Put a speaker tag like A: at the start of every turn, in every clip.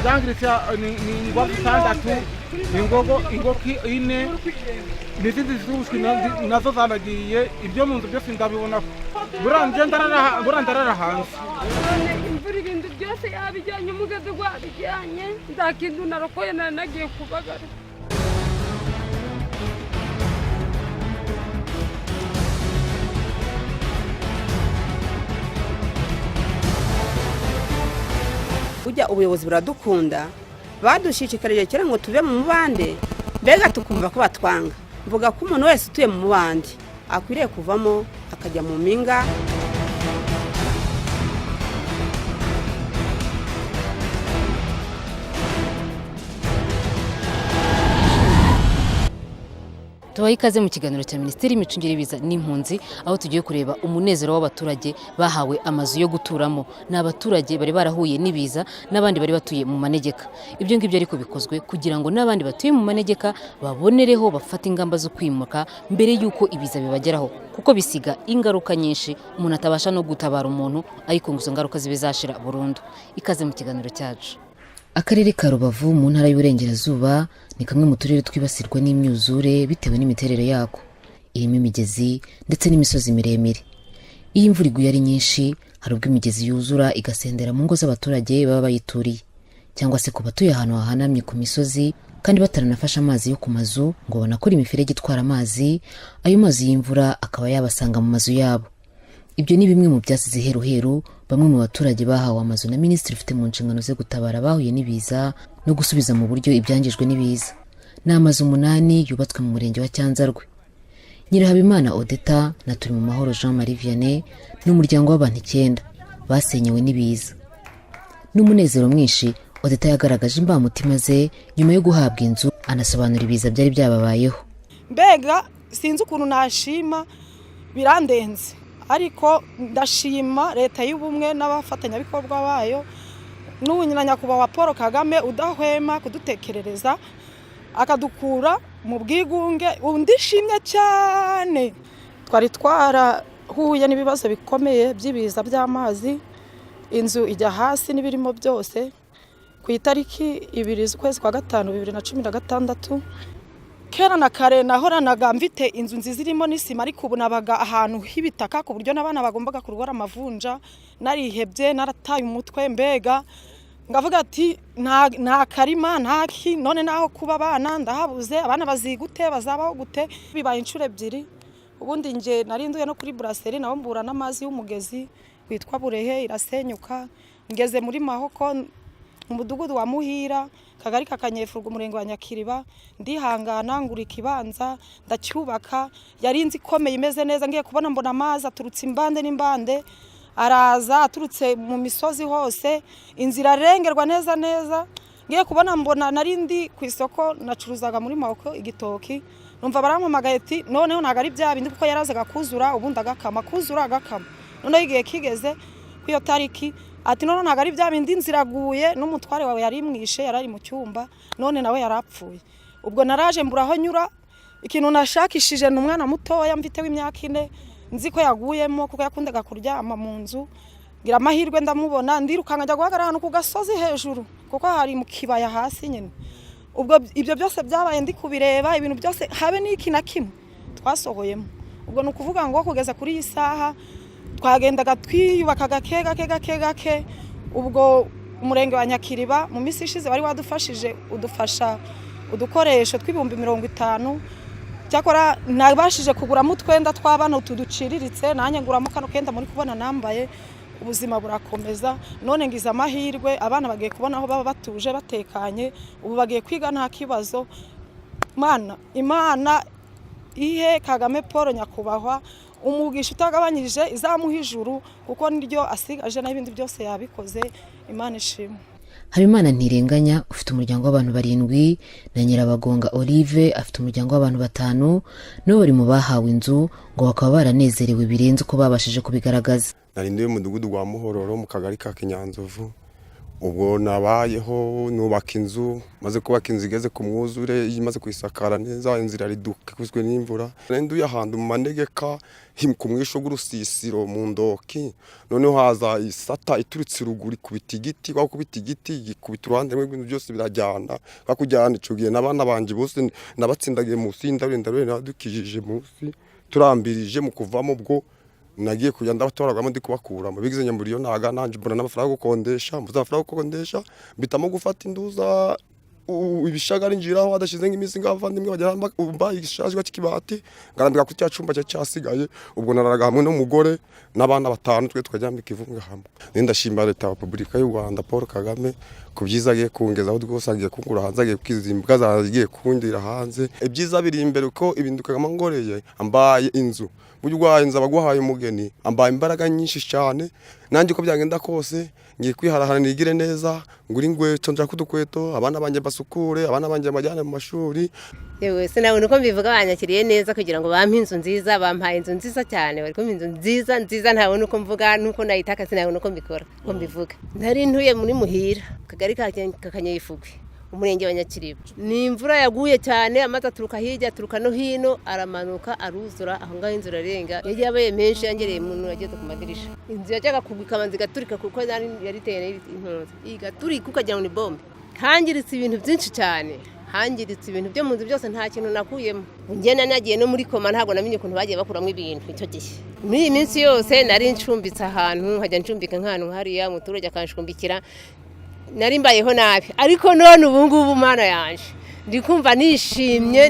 A: Zangirisha ni ingwa bitandatu, ingogo ine, n'izindi zizwi nazo zaragiye, ibyo mu nzu byose ndabibona burandarara hanze.
B: Imvura ibintu byose yabijyanye, umugezi gwabijyanye, nta kintu narokoye nagiye kubagara.
C: Ujya ubuyobozi buradukunda, badushishikarije kera ngo tuve mu mubande, mbega tukumva ko batwanga. Mvuga ko umuntu wese utuye mu mubande akwiriye kuvamo akajya mu mpinga.
D: Tubaye ikaze mu kiganiro cya Minisiteri y'Imicungire y'Ibiza n'Impunzi, aho tugiye kureba umunezero w'abaturage bahawe amazu yo guturamo. N'abaturage bari barahuye n'ibiza n'abandi bari batuye mu manegeka. Ibyo ngibyo ariko bikozwe kugira ngo n'abandi batuye mu manegeka babonereho bafata ingamba zo kwimuka mbere y'uko ibiza bibageraho, kuko bisiga ingaruka nyinshi umuntu atabasha no gutabara umuntu, ariko ngo izo ngaruka zibe zashira burundu. Ikaze mu kiganiro cyacu. Akarere ka Rubavu mu ntara y'Uburengerazuba ni kamwe mu turere twibasirwa n'imyuzure bitewe n'imiterere yako. Irimo imigezi ndetse n'imisozi miremire. Iyo imvura iguye ari nyinshi, hari ubwo imigezi yuzura igasendera mu ngo z'abaturage baba bayituriye, cyangwa se ku batuye ahantu hahanamye ku misozi kandi bataranafashe amazi yo ku mazu ngo banakore imiferege itwara amazi, ayo mazi y'imvura akaba yabasanga mu mazu yabo. Ibyo ni bimwe mu byasize heruheru bamwe mu baturage bahawe amazu na Minisitiri ufite mu nshingano zo gutabara abahuye n'ibiza no gusubiza mu buryo ibyangijwe n'ibiza. Ni amazu 8 yubatswe mu murenge wa Cyanzarwe. Nyirahabimana Odeta na Turi mu Mahoro Jean Marie Vianney n'umuryango w'abantu 9 basenyewe n'ibiza. N'umunezero mwinshi Odeta yagaragaje imbamutima ze nyuma yo guhabwa inzu, anasobanura ibiza byari byababayeho.
E: Mbega sinzi ukuntu nashima, birandenze. Ariko ndashima leta y'ubumwe n'abafatanyabikorwa bayo n'ubunyanyakubahwa Paul Kagame udahwema kudutekerereza akadukura mu bwigunge. Ndishimye cyane. Twari twarahuye n'ibibazo bikomeye by'ibiza by'amazi, inzu ijya hasi n'ibirimo byose ku itariki 2 z'ukwezi kwa 5 2016. Kera na kare nahoranaga mfite inzu nziza irimo n'isima, ariko ubu nabaga ahantu h'ibitaka ku buryo n'abana bagombaga kurwara amavunja. Narihebye, narataye umutwe, mbega ngavuga ati nta karima ntaki, none naho kuba abana ndahabuze, abana bazigute, bazabaho gute. Bibaye inshuro 2. Ubundi nge narinduye no kuri brasserie naho mbura n'amazi y'umugezi witwa Burehe irasenyuka. Ngeze muri Mahoko mu mudugudu wa Muhira, kagari kakanyefurwa umurenge wa Nyakiriba, ndihangana ngura ikibanza ndacyubaka. Yarinzi ikomeye imeze neza, ngiye kubona mbona amazi aturutse imbande n'imbande, araza aturutse mu misozi hose, inzira rengerwa neza. Ngiye kubona mbona narindi ku isoko nacuruzaga muri Mahoko igitoki, numva barampamagaye ati noneho ntago ari bya bindi, kuko yarazaga kuzura ubundi agakama, kuzura agakama. None igihe kigeze ku iyo tariki ati none ntago ari bya bindi, inzira aguye n'umutware wawe yari mwishe, yarari mu cyumba, none nawe yarapfuye. Ubwo naraje mburaho nyura, ikintu nashakishije n'umwana mutoya mfite w'imyaka 4, nzi ko yaguyemo kuko yakundaga kuryama mu nzu. Ngira amahirwe ndamubona, ndirukanga njya guhagarara ahantu ku gasozi hejuru kuko hari mu kibaya hasi nyine. Ubwo ibyo byose byabaye ndi kubireba, ibintu byose habe n'iki na kimwe twasohoyemo. Ubwo nukuvuga ngo kugeza kuri iyi saha twagendaga twiyubaka gake. Ubwo umurenge wa Nyakiriba mu minsi ishize bari wadufashije udufasha udukoresho tw'ibihumbi 50. Cyakora nabashije kuguramo utwenda tw'abana tuduciriritse, nanjye nguramo kano kenda muri kubona nambaye. Ubuzima burakomeza, none ngize amahirwe, abana bagiye kubona aho baba batuje batekanye, ubu bagiye kwiga nta kibazo. Imana ihe Kagame Paul nyakubahwa umugisha utagabanyije izamuha ijuru, kuko niryo asigaje n'ibindi byose yabikoze. Imana ishimwe.
D: Habimana Ntirenganya ufite umuryango w'abantu 7 na Nyirabagonga Olive afite umuryango w'abantu 5, no bari mu bahawe inzu ngo bakaba baranezerewe birenze uko babashije kubigaragaza.
F: Narinduye mu mudugudu wa Muhororo mu kagari ka Kinyanzovu. ubwo nabayeho nubaka inzu, maze kubaka inzu igeze ku mwuzure, imaze kuyisakara neza, inzira ridukuzwe n'imvura, nduye ahantu mu manegeka ku mwisho w'urusisiro mu ndoki, noneho haza isata iturutse ruguru ikubita igiti, kwa kubita igiti gikubita uruhande rumwe, ibintu byose birajyana, kakujyana icugiye n'abana banje bose nabatsindagiye munsi y'indabire nadukijije munsi, turambirije mu kuvamo ubwo nagiye kujya ndabatoragamo ndi kubakuramo, bigize nyamburiyo naga nanje mbona n'amafaranga yo gukondesha, mbuza amafaranga yo gukondesha, mbitamo gufata induza ibishagari njiraho hadashize nk'imisi ngavandimwe bagera mbaye igishajwa cy'ikibati, ngarambika ku cyacumba cyasigaye, ubwo nararaga hamwe n'umugore n'abana batanu, twe tukajyambika ivumwe hamwe. Ndashimira leta ya Repubulika y'u Rwanda Paul Kagame kubyiza agiye kungezaho rwose, agiye kungura hanze, agiye kwizimbwa zagiye kundira hanze, ibyiza biri imbere uko ibintu Kagame ngoreye, ambaye inzu buryo urwaye abaguhaye umugeni, ambaye imbaraga nyinshi cyane, nanjye uko byagenda kose ngiye kwiharahana nigire neza, ngura ingweto njya kudukweto, abana banjye basukure, abana banjye bajyane mu mashuri.
G: Yewe sinabona uko mbivuga, banyakiriye neza kugira ngo bampe inzu nziza, bampaye inzu nziza cyane, bari kumpa inzu nziza ntabona uko mvuga nuko nayitaka, sinabona uko mbikora uko mbivuga. Nari ntuye muri Muhira, Akagari ka Kanyayifugwe, Umurenge wa Nyakiriba. Ni imvura yaguye cyane, amazi aturuka hirya aturuka no hino, aramanuka aruzura, aho ngaho inzu irarenga, yagiye abaye menshi, yangereye umuntu yageze ku madirisha. Inzu yajyaga kugwa ikabanza igaturika kuko yari iteye inkonzi, igaturika ukagira ngo ni bombe. Hangiritse ibintu byinshi cyane, hangiritse ibintu byo mu nzu byose, nta kintu nakuyemo. Ngena nagiye no muri koma, ntabwo namenye ukuntu bagiye bakuramo ibintu icyo gihe. Muri iyi minsi yose nari ncumbitse ahantu, nkajya ncumbika nk'ahantu hariya, umuturage akancumbikira, nari mbayeho nabi, ariko none ubu ngubu mana yanje ndi kumva nishimiye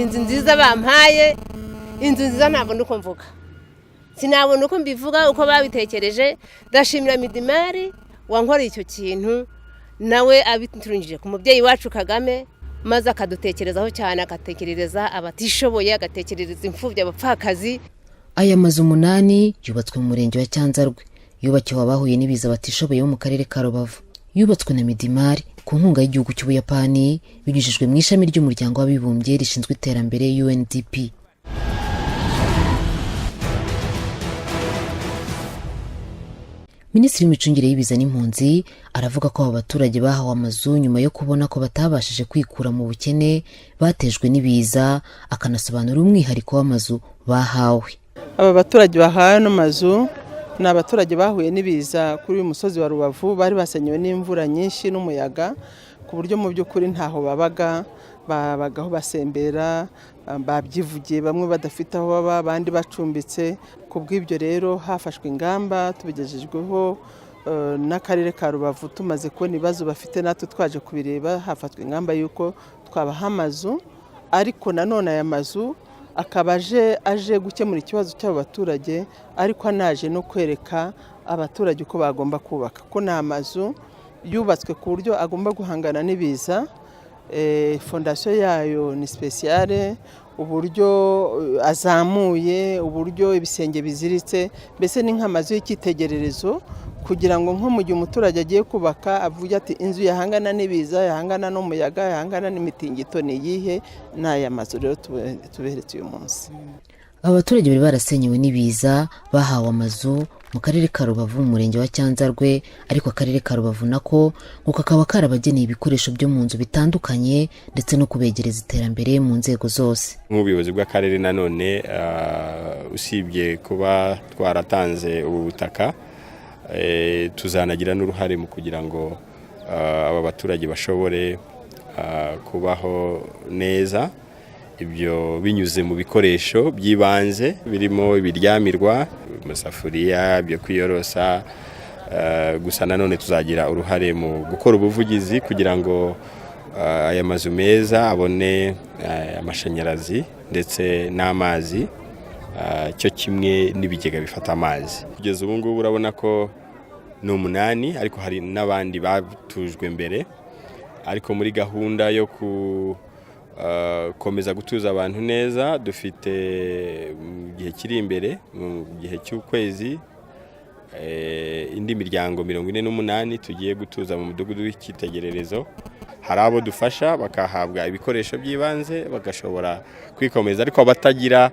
G: inzu nziza bampaye, inzu nziza ntabona uko mvuga, sinabona uko mbivuga uko babitekereje. Ndashimira Midimari wankoreye icyo kintu, nawe abiturungije ku mubyeyi wacu Kagame, maze akadutekerezaho cyane, agatekerereza abatishoboye, agatekerereza imfubyi, abapfakazi.
D: Aya mazu 8 yubatswe mu murenge wa Cyanzarwe, yubakiwe abahuye n'ibiza batishoboye bo mu karere ka Rubavu. Yubatswe na Midimari ku nkunga y'igihugu cy'Ubuyapani, binyujijwe mu ishami ry'umuryango w'abibumbye rishinzwe iterambere UNDP. Minisitiri w'imicungire y'ibiza n'impunzi aravuga ko aba baturage bahawe amazu nyuma yo kubona ko batabashije kwikura mu bukene batejwe n'ibiza, akanasobanura umwihariko w'amazu bahawe.
H: Aba baturage bahawe n'amazu ni abaturage bahuye n'ibiza kuri uyu musozi wa Rubavu, bari basenyewe n'imvura nyinshi n'umuyaga, ku buryo mu by'ukuri ntaho babagaho basembera, babyivugiye, bamwe badafite aho baba, abandi bacumbitse. Ku bw'ibyo rero hafashwe ingamba, tubigejejweho n'Akarere ka Rubavu, tumaze kubona ibibazo bafite natwe twaje kubireba, hafatwa ingamba y'uko twabaha amazu, ariko nanone aya mazu akaba aje gukemura ikibazo cy'abo baturage, ariko anaje no kwereka abaturage uko bagomba kubaka, ko ni amazu yubatswe ku buryo agomba guhangana n'ibiza. Fondasiyo yayo ni spesiyale, uburyo azamuye, uburyo ibisenge biziritse, mbese ni nk'amazu y'icyitegererezo, kugira ngo nko mu gihe umuturage agiye kubaka avuge ati inzu yahangana n'ibiza, yahangana n'umuyaga, yahangana n'imitingito ni iyihe, n'aya mazu rero tuberetse uyu munsi.
D: Abaturage bari barasenyewe n'ibiza bahawe amazu mu karere ka Rubavu mu murenge wa Cyanzarwe, ariko akarere ka Rubavu nako ngo kakaba karabageneye ibikoresho byo mu nzu bitandukanye, ndetse no kubegereza iterambere mu nzego zose.
I: Nk'ubuyobozi bw'akarere nanone usibye kuba twaratanze ubu butaka, tuzanagira n'uruhare mu kugira ngo aba baturage bashobore kubaho neza, ibyo binyuze mu bikoresho by'ibanze birimo ibiryamirwa, amasafuriya, byo kwiyorosa. Gusa nanone tuzagira uruhare mu gukora ubuvugizi kugira ngo aya mazu meza abone amashanyarazi ndetse n'amazi, cyo kimwe n'ibigega bifata amazi. Kugeza ubu ngubu urabona ko ni 8, ariko hari n'abandi batujwe mbere, ariko muri gahunda yo komeza gutuza abantu neza, dufite mu gihe kiri imbere, mu gihe cy'ukwezi, indi miryango 48 tugiye gutuza mu mudugudu w'icyitegererezo. Hari abo dufasha bakahabwa ibikoresho by'ibanze bagashobora kwikomeza, ariko batagira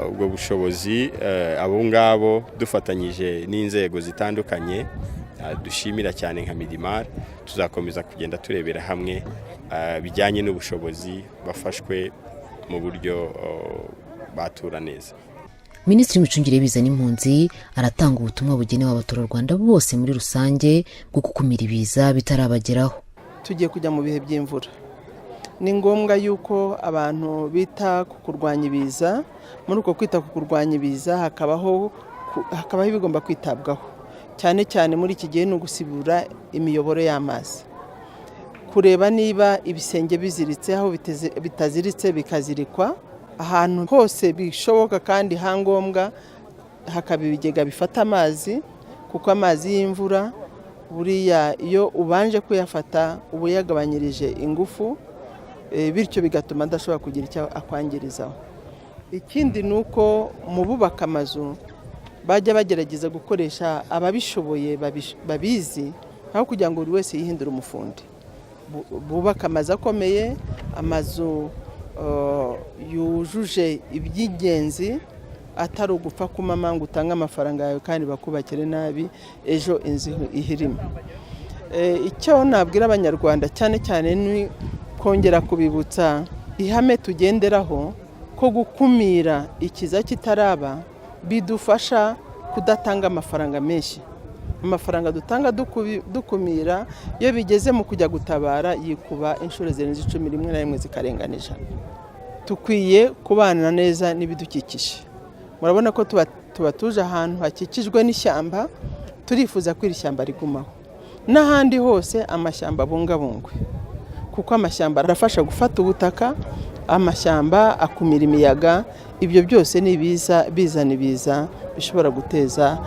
I: ubwo bushobozi, abo ngabo dufatanyije n'inzego zitandukanye dushimira cyane nka Midimar. Tuzakomeza kugenda turebera hamwe bijyanye n'ubushobozi bafashwe mu buryo batura neza.
D: Minisitiri w'imicungire y'ibiza n'impunzi aratanga ubutumwa bugenewe abaturarwanda bose muri rusange bwo gukumira ibiza bitarabageraho.
H: Tugiye kujya mu bihe by'imvura, ni ngombwa yuko abantu bita ku kurwanya ibiza. Muri uko kwita ku kurwanya ibiza hakabaho ibigomba kwitabwaho, cyane cyane muri iki gihe no gusibura imiyoboro y'amazi, kureba niba ibisenge biziritse, aho bitaziritse bikazirikwa, ahantu hose bishoboka kandi hangombwa hakaba ibigega bifata amazi, kuko amazi y'imvura buriya iyo ubanje kuyafata uba yagabanyirije ingufu, bityo bigatuma adashobora kugira icyo akwangirizaho. Ikindi ni uko mu bubaka amazu bajya bagerageza gukoresha ababishoboye babizi, aho kugira ngo buri wese yihindure umufundi. Bubaka amazu akomeye, amazu yujuje iby'ingenzi, atari ugupfa kumama ngo utange amafaranga yawe kandi bakubakire nabi ejo inzu ihirimo. Icyo nabwira abanyarwanda cyane cyane ni kongera kubibutsa ihame tugenderaho ko gukumira ikiza kitaraba bidufasha kudatanga amafaranga menshi. Amafaranga dutanga dukumira iyo bigeze mu kujya gutabara yikuba inshuro zirenze 10 rimwe na rimwe zikarenganisha. Tukwiye kubana neza n'ibidukikije. Murabona ko tuba tuje ahantu hakikijwe n'ishyamba, turifuza ko iri shyamba rigumaho. N'ahandi hose amashyamba bungabungwe, kuko amashyamba arafasha gufata ubutaka, amashyamba akumira imiyaga. Ibyo byose ni bizana ibiza bishobora guteza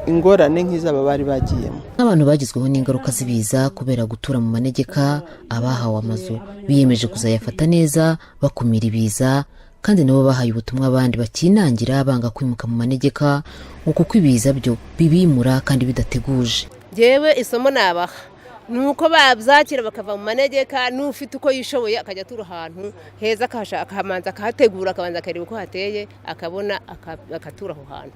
H: ingorane nk'izaba bari bagiyemo.
D: Abantu bagizweho n'ingaruka z'ibiza kubera gutura mu manegeka, abahawe amazu biyemeje kuzayafata neza bakumira ibiza, kandi nabo bahaye ubutumwa abandi bakinangira banga kwimuka mu manegeka, kuko ibiza byo bibimura kandi bidateguje.
G: Jewe isomo nabaha nuko babyakira bakava mu manegeka, n'ufite uko yishoboye akajya tura ahantu heza, akamanza akahategura, akabanza akareba uko hateye, akabona akatura aho hantu.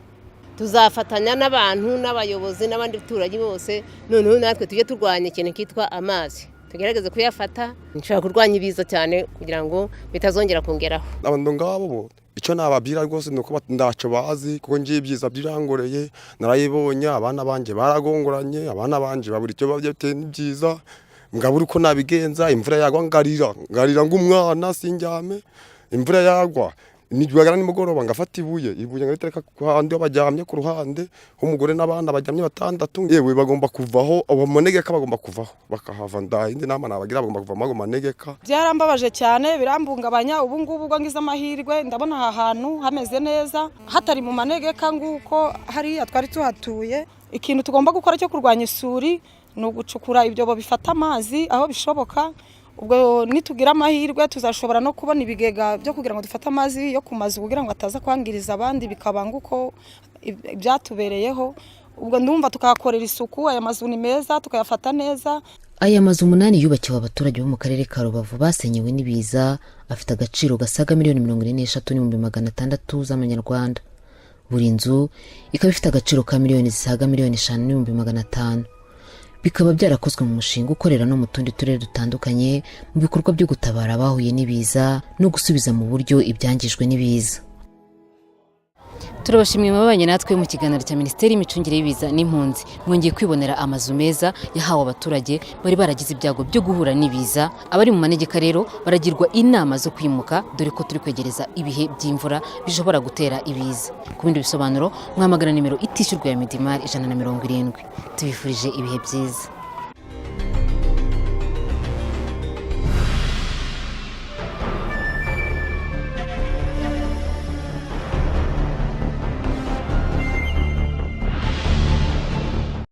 G: Tuzafatanya n'abantu n'abayobozi n'abandi baturage bose, noneho natwe tujye turwanya ikintu kitwa amazi, tugerageze kuyafata. Nshaka kurwanya ibiza cyane kugira ngo bitazongera kongeraho.
F: Abantu ngabo icyo nababwira rwose nuko ndaco bazi, kuko ngiye ibyiza byirangoreye narayibonye. Abana banje baragongoranye, abana banje babura icyo babyete n'ibyiza, ngabura uko nabigenza. Imvura yagwa ngarira ng'umwana sinjyame, imvura yagwa nijwagara nimugoroba ngafata ibuye ngaritereka ku handi bajyamye ku ruhande, umugore n'abana bajyamye 6. Yewe bagomba kuvaho, abo manegeka bagomba kuvaho bakahava. Ndahindi nama nabagira bagomba kuva mu manegeka.
E: Byarambabaje cyane, birambungabanya. Ubu ngubu ubwo ngize amahirwe ndabona aha hantu hameze neza, hatari mu manegeka nguko hariya twari tuhatuye. Ikintu tugomba gukora cyo kurwanya isuri ni ugucukura ibyobo bifata amazi aho bishoboka. Ubwo nitugira amahirwe tuzashobora no kubona ibigega byo kugira ngo dufate amazi yo ku mazu kugira ngo ataza kwangiriza abandi, bikabanga uko byatubereyeho. Ubwo ndumva tukahakorera isuku, aya mazu ni meza tukayafata neza.
D: Aya mazu 8 yubakiwe abaturage bo mu karere ka Rubavu basenyewe n'ibiza, afite agaciro gasaga $43,600 z'amanyarwanda. Buri nzu ikaba ifite agaciro ka zisaga $5,500,000. Bikaba byarakozwe mu mushinga ukorera no mu tundi turere dutandukanye mu bikorwa byo gutabara abahuye n'ibiza no gusubiza mu buryo ibyangijwe n'ibiza. Turabashimiye mabanye natwe mu kiganiro cya Minisiteri y'imicungire y'ibiza n'impunzi. Mwongeye kwibonera amazu meza yahawe abaturage bari baragize ibyago byo guhura n'ibiza. Abari mu manegeka rero baragirwa inama zo kwimuka, dore ko turi kwegereza ibihe by'imvura bishobora gutera ibiza. Ku bindi bisobanuro mwamagana nimero itishyurwa ya Midimar 170. Tubifurije ibihe byiza.